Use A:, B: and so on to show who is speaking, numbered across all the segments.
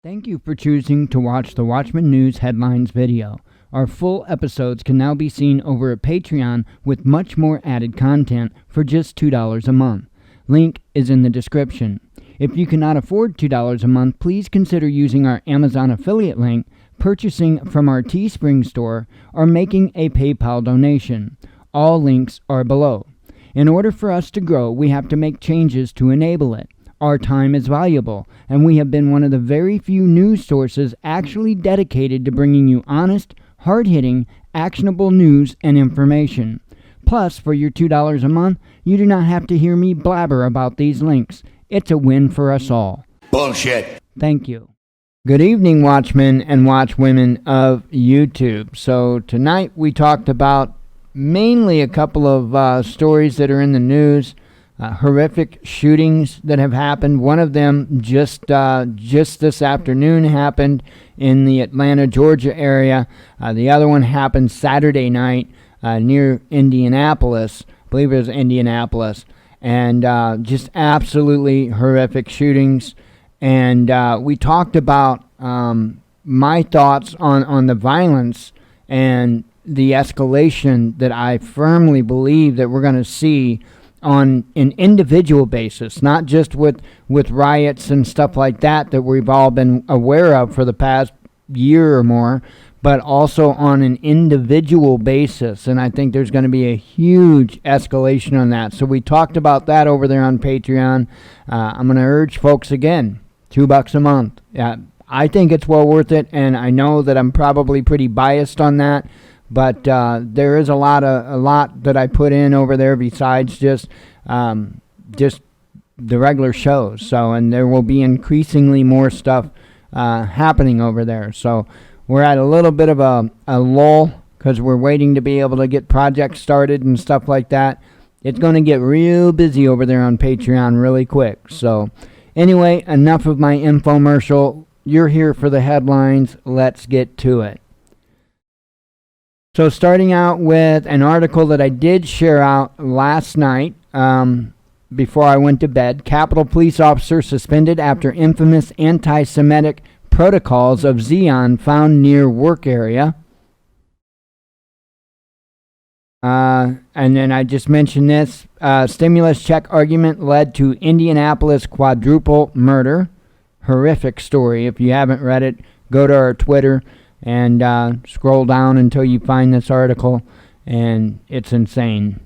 A: Thank you for choosing to watch the Watchman News Headlines video. Our full episodes can now be seen over at Patreon with much more added content for just $2 a month. Link is in the description. If you cannot afford $2 a month, please consider using our Amazon affiliate link, purchasing from our Teespring store, or making a PayPal donation. All links are below. In order for us to grow, we have to make changes to enable it. Our time is valuable, and we have been one of the very few news sources actually dedicated to bringing you honest, hard-hitting, actionable news and information. Plus, for your $2 a month, you do not have to hear me blabber about these links. It's a win for us all.
B: Bullshit.
A: Thank you. Good evening, Watchmen and Watchwomen of YouTube. So tonight we talked about mainly a couple of stories that are in the news. Horrific shootings that have happened. One of them just this afternoon happened in the Atlanta, Georgia area. The other one happened Saturday night near Indianapolis. I believe it was Indianapolis. And just absolutely horrific shootings. And we talked about my thoughts on the violence and the escalation that I firmly believe that we're going to see on an individual basis, not just with riots and stuff like that we've all been aware of for the past year or more, but also on an individual basis. And I think there's going to be a huge escalation on that. So we talked about that over there on Patreon. I'm going to urge folks again, $2 a month. I think it's well worth it, and I know that I'm probably pretty biased on that. But there is a lot that I put in over there besides just the regular shows. So, and there will be increasingly more stuff happening over there. So we're at a little bit of a lull because we're waiting to be able to get projects started and stuff like that. It's going to get real busy over there on Patreon really quick. So anyway, enough of my infomercial. You're here for the headlines. Let's get to it. So starting out with an article that I did share out last night before I went to bed. Capitol Police officer suspended after infamous anti-Semitic protocols of Xeon found near work area. And then I just mentioned this. Stimulus check argument led to Indianapolis quadruple murder. Horrific story. If you haven't read it, go to our Twitter and scroll down until you find this article, and it's insane.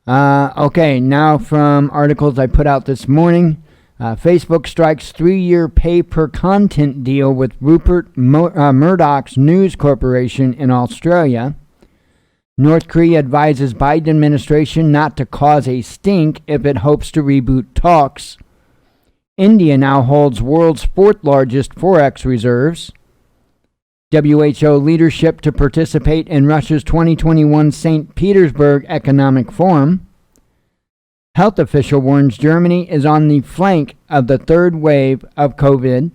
A: Okay, now from articles I put out this morning. Facebook strikes 3-year pay-per-content deal with Rupert Murdoch's News Corporation in Australia. North Korea advises Biden administration not to cause a stink if it hopes to reboot talks. India now holds world's 4th largest forex reserves. WHO leadership to participate in Russia's 2021 St. Petersburg Economic Forum. Health official warns Germany is on the flank of the 3rd wave of COVID.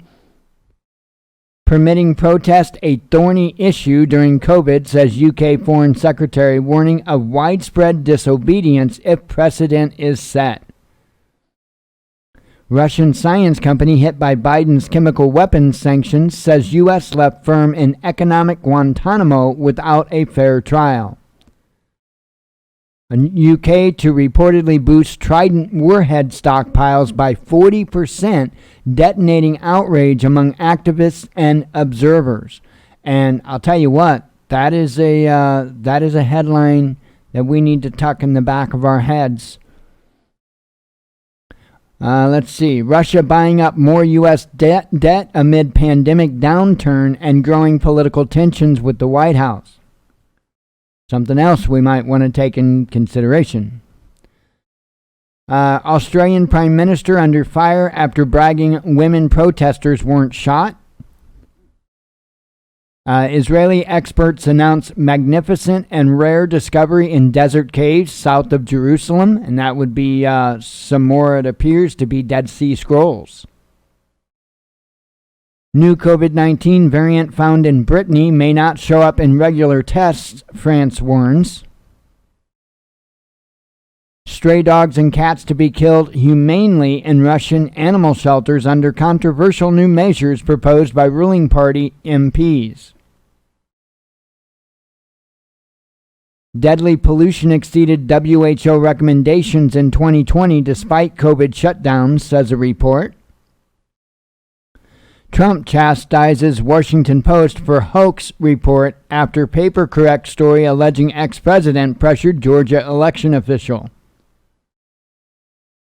A: Permitting protest a thorny issue during COVID, says UK Foreign Secretary, warning of widespread disobedience if precedent is set. Russian science company hit by Biden's chemical weapons sanctions, says U.S. left firm in economic Guantanamo without a fair trial. UK to reportedly boost Trident warhead stockpiles by 40%, detonating outrage among activists and observers. And I'll tell you what, that is a headline that we need to tuck in the back of our heads. Let's see. Russia buying up more U.S. debt amid pandemic downturn and growing political tensions with the White House. Something else we might want to take in consideration. Australian Prime Minister under fire after bragging women protesters weren't shot. Israeli experts announce magnificent and rare discovery in desert caves south of Jerusalem, and that would be some more, it appears to be, Dead Sea Scrolls. New COVID-19 variant found in Brittany may not show up in regular tests, France warns. stray dogs and cats to be killed humanely in Russian animal shelters under controversial new measures proposed by ruling party MPs. Deadly pollution exceeded WHO recommendations in 2020 despite COVID shutdowns, says a report. Trump chastises Washington Post for hoax report after paper-correct story alleging ex-president pressured Georgia election official.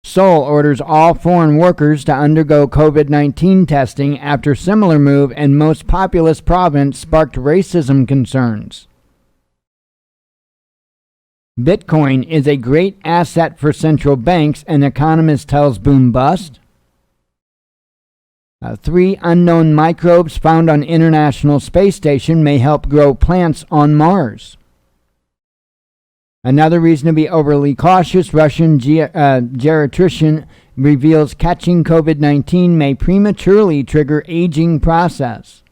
A: Seoul orders all foreign workers to undergo COVID-19 testing after similar move in most populous province sparked racism concerns. Bitcoin is a great asset for central banks, an economist tells Boom Bust. 3 unknown microbes found on International Space Station may help grow plants on Mars. Another reason to be overly cautious, Russian geriatrician reveals catching COVID-19 may prematurely trigger aging process.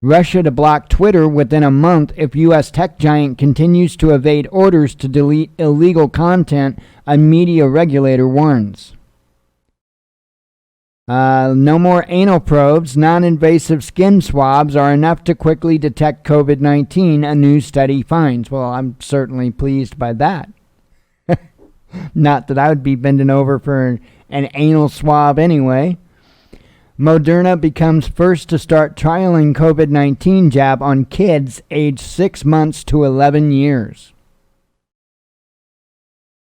A: Russia to block Twitter within a month if U.S. tech giant continues to evade orders to delete illegal content, a media regulator warns. No more anal probes. Non-invasive skin swabs are enough to quickly detect COVID-19, a new study finds. Well, I'm certainly pleased by that. Not that I would be bending over for an anal swab anyway. Moderna becomes first to start trialing COVID-19 jab on kids aged 6 months to 11 years.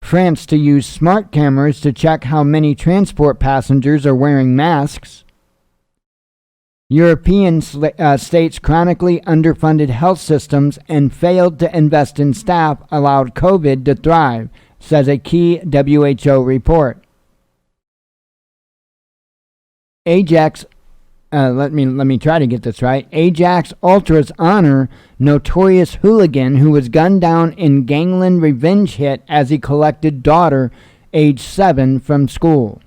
A: France to use smart cameras to check how many transport passengers are wearing masks. European states chronically underfunded health systems and failed to invest in staff allowed COVID to thrive, says a key WHO report. Ajax, let me try to get this right. Ajax Ultras honor notorious hooligan who was gunned down in gangland revenge hit as he collected daughter, age 7, from school.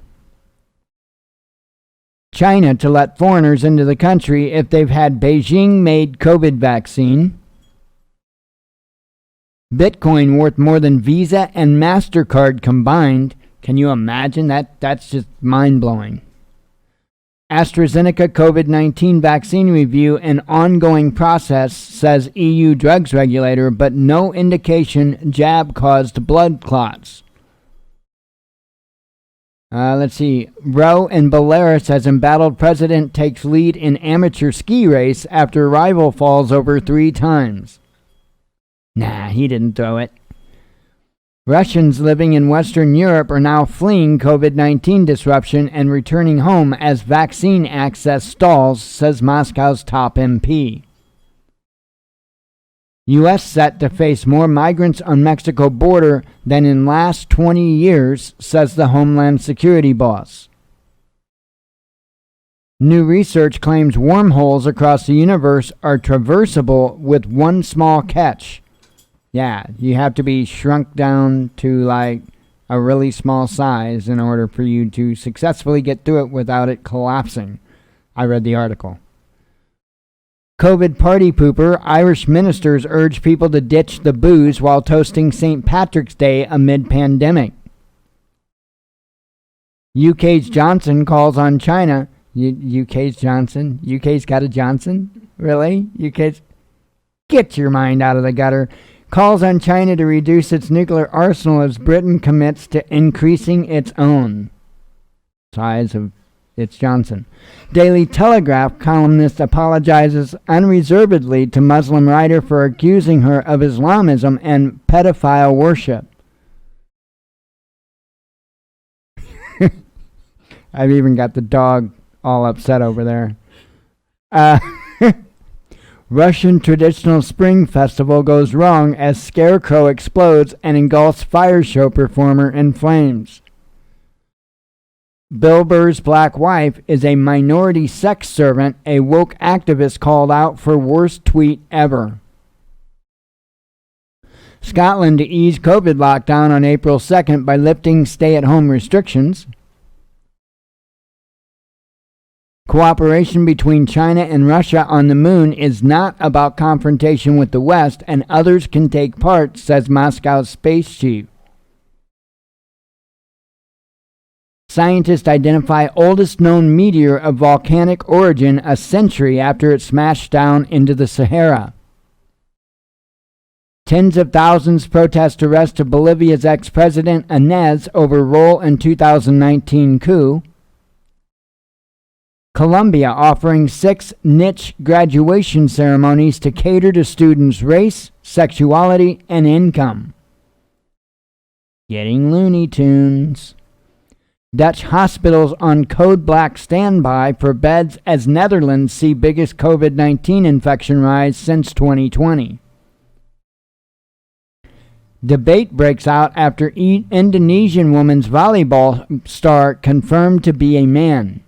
A: China to let foreigners into the country if they've had Beijing-made COVID vaccine. Bitcoin worth more than Visa and MasterCard combined. Can you imagine that? That's just mind-blowing. AstraZeneca COVID-19 vaccine review an ongoing process, says EU drugs regulator, but no indication jab caused blood clots. Let's see. Rowe in Belarus as embattled president takes lead in amateur ski race after rival falls over 3 times. Nah, he didn't throw it. Russians living in Western Europe are now fleeing COVID-19 disruption and returning home as vaccine access stalls, says Moscow's top MP. U.S. set to face more migrants on Mexico border than in last 20 years, says the Homeland Security boss. New research claims wormholes across the universe are traversable with one small catch. Yeah, you have to be shrunk down to like a really small size in order for you to successfully get through it without it collapsing. I read the article. COVID party pooper. Irish ministers urge people to ditch the booze while toasting St. Patrick's Day amid pandemic. UK's Johnson calls on China. UK's Johnson? UK's got a Johnson? Really? UK's... Get your mind out of the gutter. Calls on China to reduce its nuclear arsenal as Britain commits to increasing its own. Size of its Johnson. Daily Telegraph columnist apologizes unreservedly to Muslim writer for accusing her of Islamism and pedophile worship. I've even got the dog all upset over there. Russian traditional spring festival goes wrong as scarecrow explodes and engulfs fire show performer in flames. Bill Burr's black wife is a minority sex servant, a woke activist called out for worst tweet ever. Scotland to ease COVID lockdown on April 2nd by lifting stay-at-home restrictions. Cooperation between China and Russia on the moon is not about confrontation with the West, and others can take part, says Moscow's space chief. Scientists identify oldest known meteor of volcanic origin a century after it smashed down into the Sahara. Tens of thousands protest arrest of Bolivia's ex-president Inez over role in 2019 coup. Colombia offering 6 niche graduation ceremonies to cater to students' race, sexuality, and income. Getting Looney Tunes. Dutch hospitals on code black standby for beds as Netherlands see biggest COVID-19 infection rise since 2020. Debate breaks out after Indonesian women's volleyball star confirmed to be a man.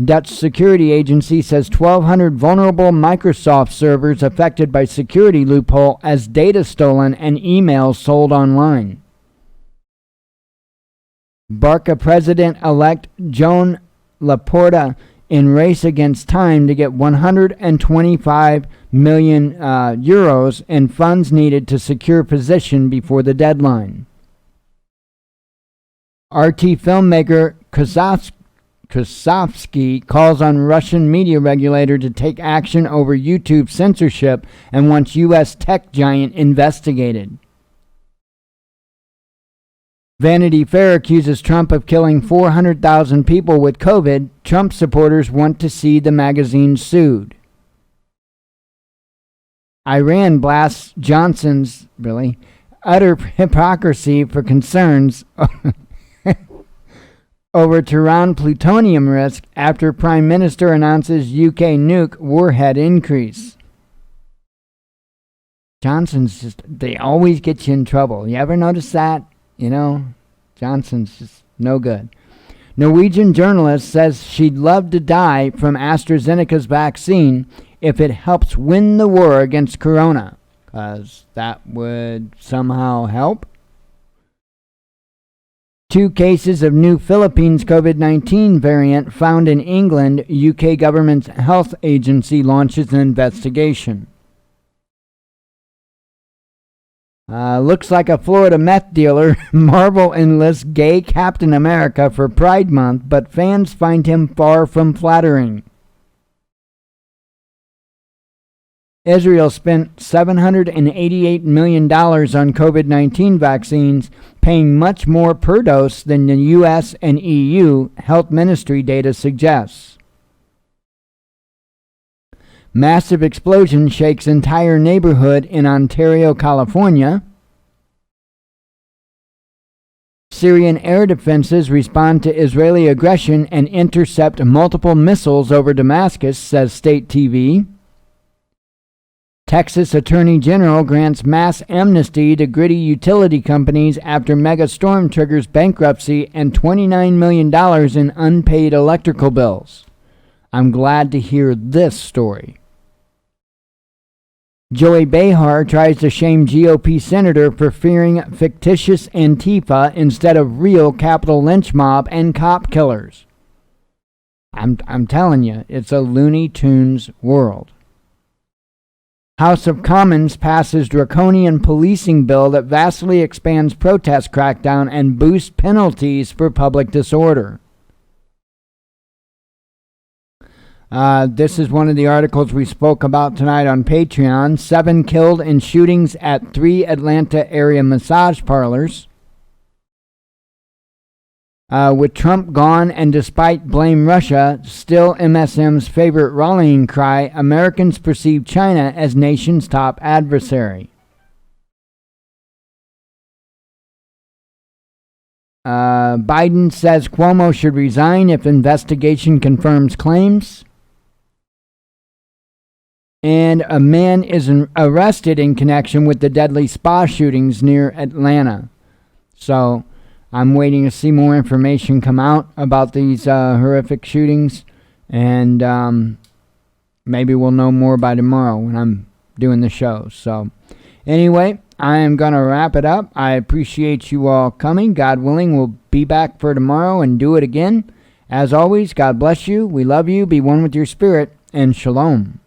A: Dutch security agency says 1,200 vulnerable Microsoft servers affected by security loophole as data stolen and emails sold online. Barca President-elect Joan Laporta in race against time to get 125 million euros in funds needed to secure position before the deadline. RT filmmaker Krasovsky calls on Russian media regulator to take action over YouTube censorship and wants U.S. tech giant investigated. Vanity Fair accuses Trump of killing 400,000 people with COVID. Trump supporters want to see the magazine sued. Iran blasts Johnson's utter hypocrisy for concerns over Tehran plutonium risk after Prime Minister announces UK nuke warhead increase. Johnson's they always get you in trouble. You ever notice that? Johnson's just no good. Norwegian journalist says she'd love to die from AstraZeneca's vaccine if it helps win the war against corona, because that would somehow help. 2 cases of new Philippines COVID-19 variant found in England. UK government's health agency launches an investigation. Looks like a Florida meth dealer. Marvel enlists gay Captain America for Pride Month, but fans find him far from flattering. Israel spent $788 million on COVID-19 vaccines, paying much more per dose than the U.S. and EU health ministry data suggests. Massive explosion shakes entire neighborhood in Ontario, California. Syrian air defenses respond to Israeli aggression and intercept multiple missiles over Damascus, says state TV. Texas Attorney General grants mass amnesty to gritty utility companies after mega storm triggers bankruptcy and $29 million in unpaid electrical bills. I'm glad to hear this story. Joey Behar tries to shame GOP senator for fearing fictitious Antifa instead of real Capitol lynch mob and cop killers. I'm telling you, it's a Looney Tunes world. House of Commons passes draconian policing bill that vastly expands protest crackdown and boosts penalties for public disorder. This is one of the articles we spoke about tonight on Patreon. 7 killed in shootings at 3 Atlanta area massage parlors. With Trump gone and despite blame Russia, still MSM's favorite rallying cry, Americans perceive China as nation's top adversary. Biden says Cuomo should resign if investigation confirms claims. And a man is arrested in connection with the deadly spa shootings near Atlanta. So I'm waiting to see more information come out about these horrific shootings. And maybe we'll know more by tomorrow when I'm doing the show. So anyway, I am going to wrap it up. I appreciate you all coming. God willing, we'll be back for tomorrow and do it again. As always, God bless you. We love you. Be one with your spirit. And shalom.